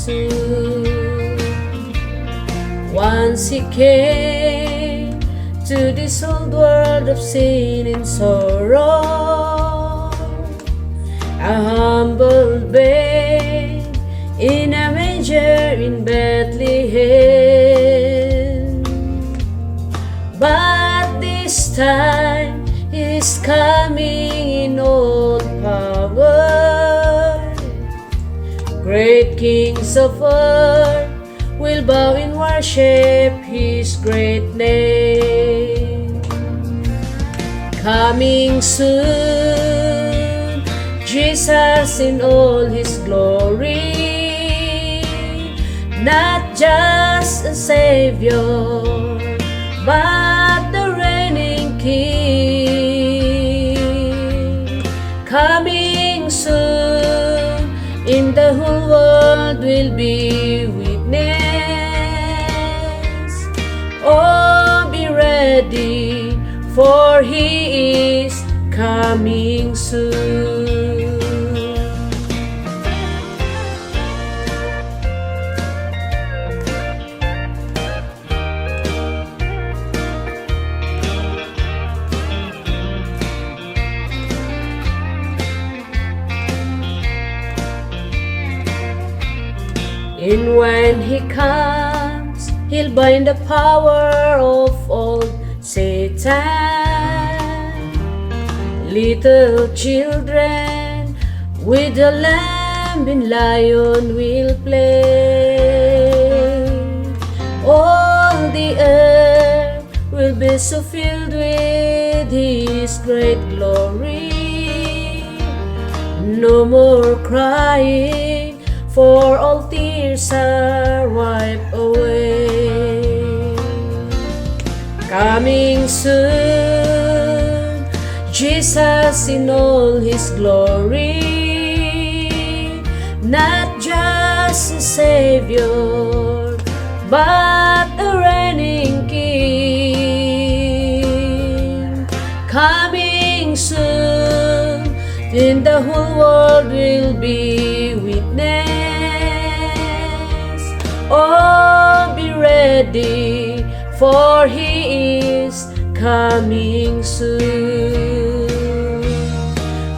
soon. Once he came to this old world of sin and sorrow, a humble babe in a manger in Bethlehem. But this time he's coming in all power. Great kings of earth will bow in worship his great name. Coming soon, Jesus in all his glory, not just a Savior, but the reigning King. Coming soon, in the whole world will be witness. Oh, be ready, for he is coming soon. And when he comes, he'll bind the power of old Satan. Little children with the lamb and lion will play. All the earth will be so filled with his great glory. No more crying, for all tears are wiped away. Coming soon, Jesus in all his glory, not just a Savior, but a reigning King. Coming soon, then the whole world will be witness. Oh, be ready, for he is coming soon.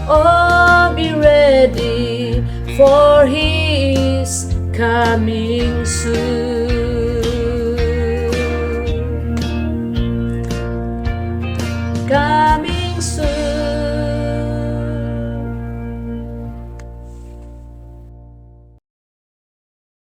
Oh, be ready, for he is coming soon. Coming soon.